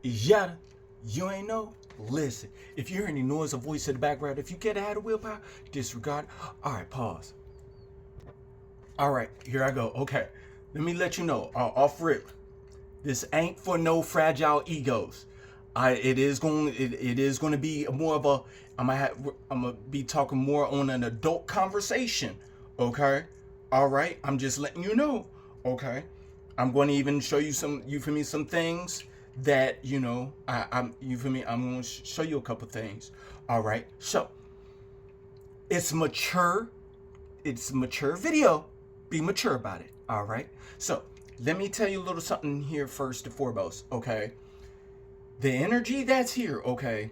Yada, you ain't know? Listen, if you hear any noise or voice in the background, if you can't have the willpower, disregard. All right, pause. All right, here I go. Okay, let me let you know, off rip, this ain't for no fragile egos. It is going to be more of a. I'm gonna be talking more on an adult conversation. Okay, all right. I'm just letting you know. Okay, I'm going to even show you some things that I'm I'm going to show you a couple things. All right, so it's mature. It's mature video. Be mature about it. All right. So let me tell you a little something here first and foremost. Okay, the energy that's here. Okay,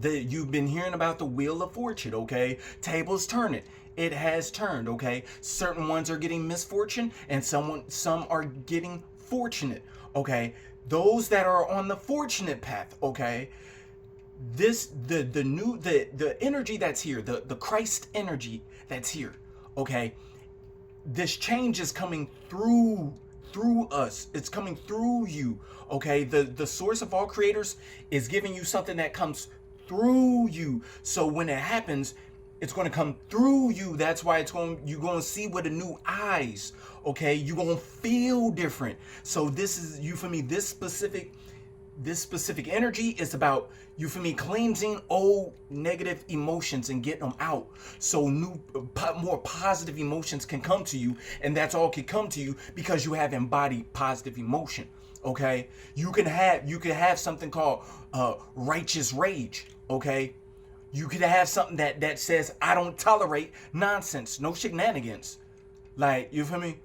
you've been hearing about the wheel of fortune. Okay, tables turning. It has turned. Okay, certain ones are getting misfortune and some are getting fortunate. Okay, those that are on the fortunate path. Okay, the energy that's here, the Christ energy that's here. Okay, this change is coming through us. It's coming through you. Okay, the source of all creators is giving you something that comes through you. So when it happens, it's going to come through you. That's why you're going to see with the new eyes. Okay, you're going to feel different. So this is, you for me, this specific energy is about, you for me, cleansing old negative emotions and getting them out, so new more positive emotions can come to you. And that's all can come to you because you have embodied positive emotion. Okay, you can have something called righteous rage. Okay, you could have something that says, I don't tolerate nonsense, no shenanigans. Like, you feel me?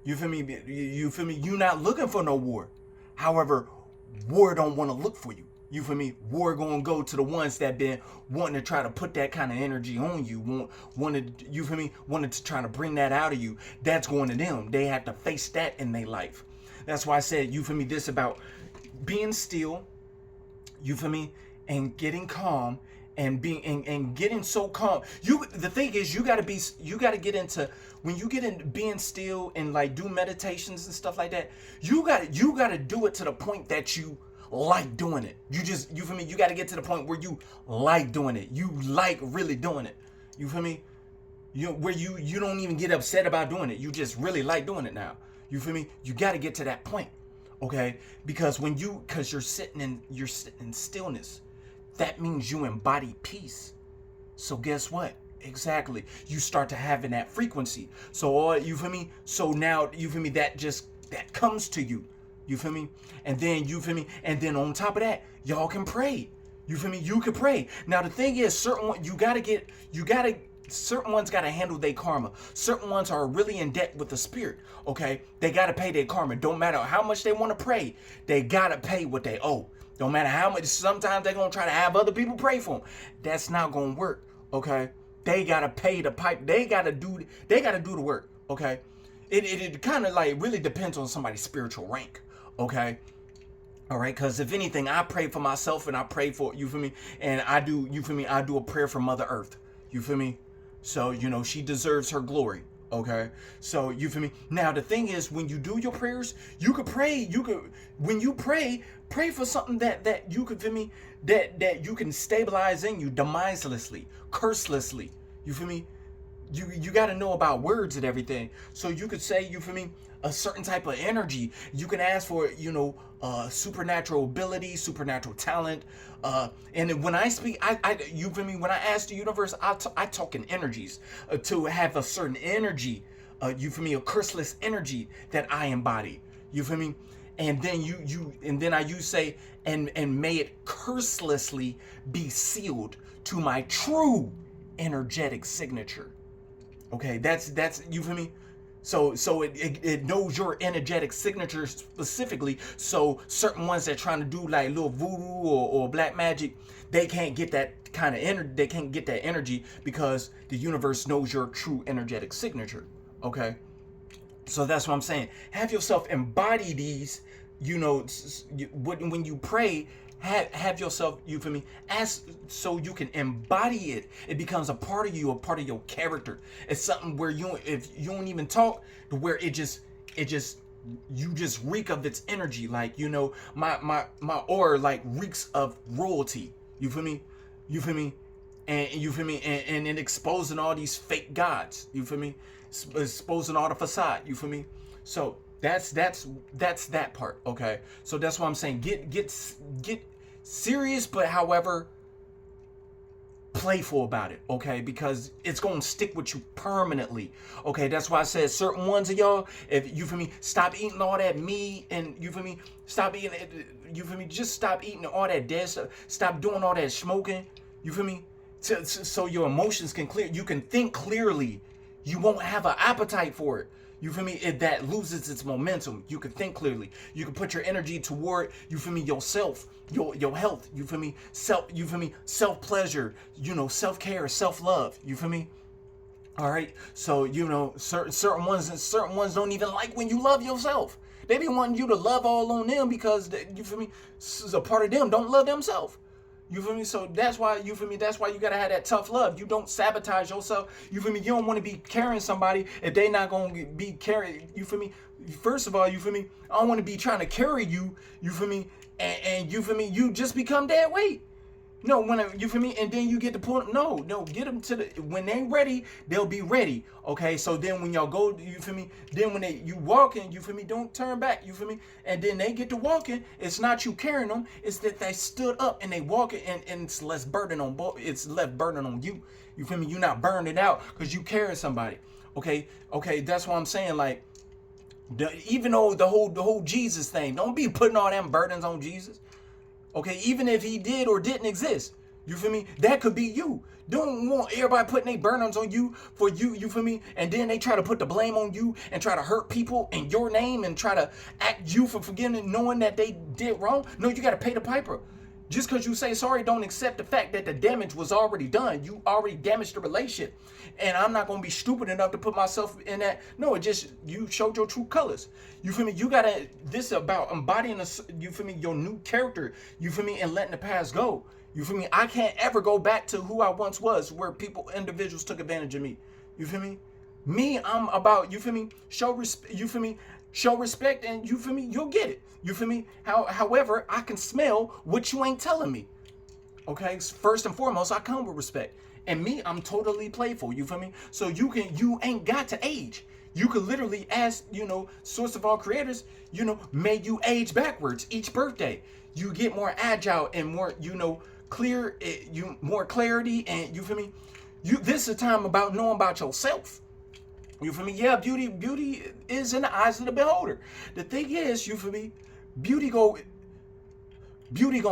You feel me? You feel me? You're not looking for no war. However, war don't want to look for you. You feel me? War gonna go to the ones that been wanting to try to put that kind of energy on you. Wanted, you feel me? Wanted to try to bring that out of you. That's going to them. They have to face that in their life. That's why I said, you feel me? This about being still. You feel me? And getting calm and being and getting so calm. The thing is, you gotta get into, when you get in being still and like do meditations and stuff like that, you gotta do it to the point that you like doing it. You feel me? You gotta get to the point where you like doing it. You like really doing it. You feel me? Where you don't even get upset about doing it. You just really like doing it now. You feel me? You gotta get to that point. Okay? Because you're sitting in stillness. That means you embody peace. So guess what? Exactly. You start to having that frequency. So all, you feel me? So now, you feel me, that comes to you. You feel me? And then, you feel me? And then on top of that, y'all can pray. You feel me? You can pray. Now the thing is, certain ones gotta handle their karma. Certain ones are really in debt with the spirit. Okay? They gotta pay their karma. Don't matter how much they want to pray, they gotta pay what they owe. Don't matter how much. Sometimes they're gonna try to have other people pray for them. That's not gonna work. Okay? They gotta pay the pipe. They gotta do the work. Okay? It kind of like really depends on somebody's spiritual rank. Okay? All right, because if anything, I pray for myself and I pray for, you feel me, and I do, you feel me, I do a prayer for Mother Earth. You feel me? So, she deserves her glory. Okay, so you feel me? Now the thing is, when you do your prayers, you could pray. When you pray for something that you could, feel me, that you can stabilize in you demiselessly, curselessly. You feel me? You got to know about words and everything. So you could say, you feel me, a certain type of energy. You can ask for, supernatural ability, supernatural talent. And when I speak, you feel me, when I ask the universe, I talk in energies, to have a certain energy, you feel me, a curseless energy that I embody. You feel me? And then and then you say, and may it curselessly be sealed to my true energetic signature. Okay, that's you feel me? So it knows your energetic signature specifically. So certain ones that trying to do like little voodoo or black magic, they can't get that kind of energy. They can't get that energy because the universe knows your true energetic signature. Okay, so that's what I'm saying. Have yourself embody these. When you pray, have yourself, you feel me, ask, so you can embody it. It becomes a part of you, a part of your character. It's something where if you don't even talk, to where it just you just reek of its energy. Like, my aura like reeks of royalty. You feel me? You feel me? And you feel me? And exposing all these fake gods. You feel me? Exposing all the facade. You feel me? So that's that part. Okay. So that's why I'm saying get serious, but however, playful about it, okay? Because it's gonna stick with you permanently, okay? That's why I said certain ones of y'all, if you feel me, stop eating all that meat, and you feel me, stop eating it, you feel me, just stop eating all that dead stuff, stop doing all that smoking, you feel me, so your emotions can clear, you can think clearly, you won't have an appetite for it. You feel me? If that loses its momentum, you can think clearly. You can put your energy toward, you feel me, yourself, your health. You feel me? You feel me? Self pleasure. Self care, self love. You feel me? All right. So certain ones don't even like when you love yourself. They be wanting you to love all on them because you feel me? A part of them don't love themselves. You feel me? So that's why, you feel me? That's why you gotta have that tough love. You don't sabotage yourself. You feel me? You don't want to be carrying somebody if they not gonna be carried. You feel me? First of all, you feel me? I don't want to be trying to carry you. You feel me? And you feel me? You just become dead weight. No, you feel me? And then you get the point. No, get them to when they ready, they'll be ready. Okay, so then when y'all go, you feel me? Then when you walking, you feel me? Don't turn back, you feel me? And then they get to walking. It's not you carrying them. It's that they stood up and they walking, and it's less burden on both. It's less burden on you. You feel me? You're not burning out because you carrying somebody. Okay. That's what I'm saying. Like, even though the whole Jesus thing, don't be putting all them burdens on Jesus. Okay, even if he did or didn't exist, you feel me? That could be you. Don't want everybody putting their burners on you for you feel me? And then they try to put the blame on you and try to hurt people in your name and try to act you for forgiving, knowing that they did wrong. No, you got to pay the piper. Just because you say sorry, don't accept the fact that the damage was already done. You already damaged the relationship. And I'm not going to be stupid enough to put myself in that. No, you showed your true colors. You feel me? This is about embodying, you feel me, your new character. You feel me? And letting the past go. You feel me? I can't ever go back to who I once was, where individuals took advantage of me. You feel me? Me, I'm about, you feel me? Show respect, you feel me? Show respect, and you feel me? You'll get it. You feel me? However, I can smell what you ain't telling me. Okay? First and foremost, I come with respect. And me, I'm totally playful. You feel me? So you ain't got to age. You could literally ask, source of all creators, may you age backwards each birthday. You get more agile and more, clear, more clarity, and you feel me? This is a time about knowing about yourself. You feel me? Yeah, beauty is in the eyes of the beholder. The thing is, you feel me? Beauty gonna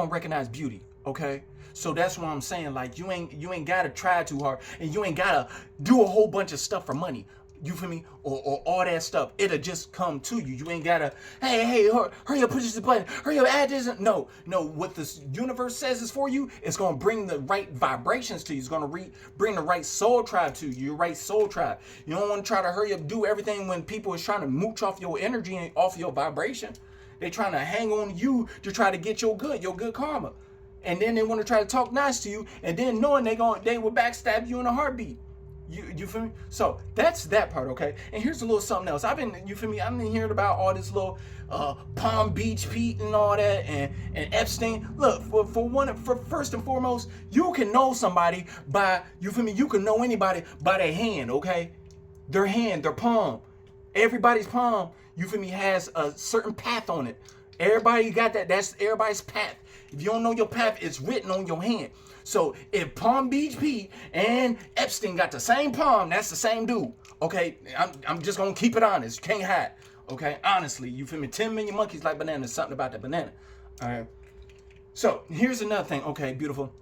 recognize beauty, okay? So that's what I'm saying. Like, you ain't gotta try too hard, and you ain't gotta do a whole bunch of stuff for money. You feel me? Or all that stuff. It'll just come to you. You ain't gotta, hey, hurry up, push this button. Hurry up, add this. No. What this universe says is for you, it's gonna bring the right vibrations to you. It's gonna bring the right soul tribe to you, your right soul tribe. You don't want to try to hurry up, do everything when people is trying to mooch off your energy and off your vibration. They trying to hang on you to try to get your good karma. And then they want to try to talk nice to you, and then knowing they will backstab you in a heartbeat. You feel me? So that's that part, okay? And here's a little something else. I've been hearing about all this little Palm Beach Pete and all that, and Epstein. Look, for first and foremost, you can know somebody by, you feel me? You can know anybody by their hand, okay? Their hand, their palm. Everybody's palm, you feel me, has a certain path on it. Everybody got that. That's everybody's path. If you don't know your path, it's written on your hand. So if Palm Beach Pete and Epstein got the same palm, that's the same dude. Okay, I'm just gonna keep it honest. Can't hide. Okay, honestly, you feel me? 10 million monkeys like bananas. Something about that banana. All right. So here's another thing. Okay, beautiful.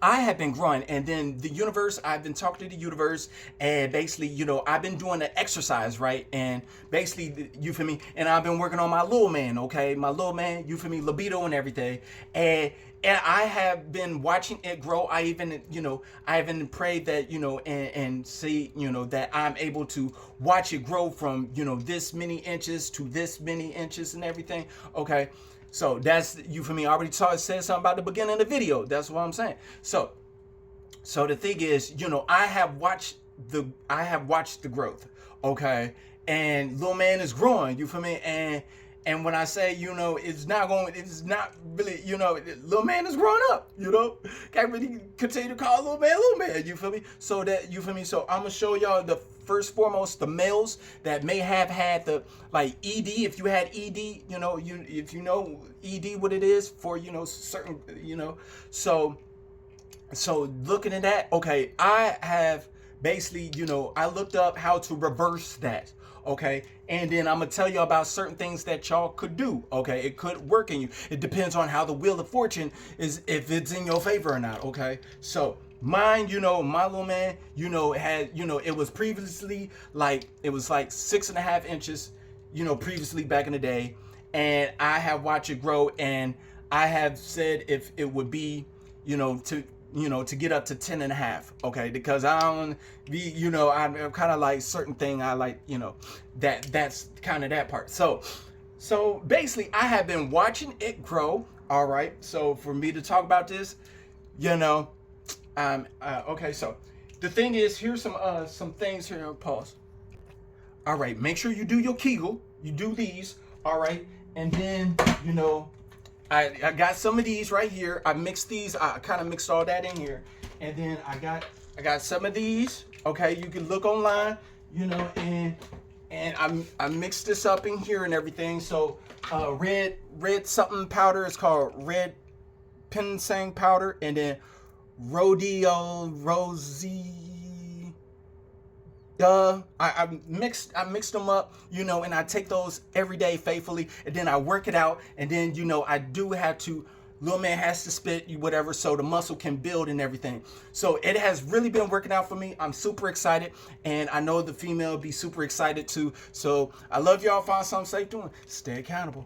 I have been growing, and then the universe, I've been talking to the universe, and basically, I've been doing the exercise, right? And basically, you feel me? And I've been working on my little man, okay? My little man, you feel me? Libido and everything. And I have been watching it grow. I even prayed that, and see, that I'm able to watch it grow from, this many inches to this many inches and everything, okay? So that's, you feel me? I already said something about the beginning of the video. That's what I'm saying. So the thing is, I have watched the growth, okay? and little man is growing. You feel me? And when I say, it's not really, little man is growing up, Can't really continue to call little man, you feel me? So that, you feel me? So I'm gonna show y'all the first foremost, the males that may have had the, like, ED, if you had ED, if you know ED, what it is for, certain, so looking at that, okay, I have basically, I looked up how to reverse that, okay? And then I'm gonna tell you about certain things that y'all could do, okay? It could work in you. It depends on how the wheel of fortune is, if it's in your favor or not, okay? So mine, my little man, had, it was previously like, it was like 6.5 inches, previously back in the day. And I have watched it grow, and I have said if it would be, to get up to 10 and a half, okay? Because I don't be, I'm kind of like certain thing I like, that's kind of that part. So basically I have been watching it grow, all right? So for me to talk about this, okay, so the thing is, here's some things here, pause. All right, make sure you do your Kegel, you do these, all right? And then, I got some of these right here. I mixed these. I kind of mixed all that in here, and then I got some of these. Okay, you can look online, and I mixed this up in here and everything. So red something powder is called red ginseng powder, and then rhodiola rosy. I mixed them up, and I take those every day faithfully, and then I work it out, and then I do have to, little man has to spit whatever, so the muscle can build and everything. So it has really been working out for me. I'm super excited, and I know the female will be super excited too. So I love y'all. Find something safe doing. Stay accountable.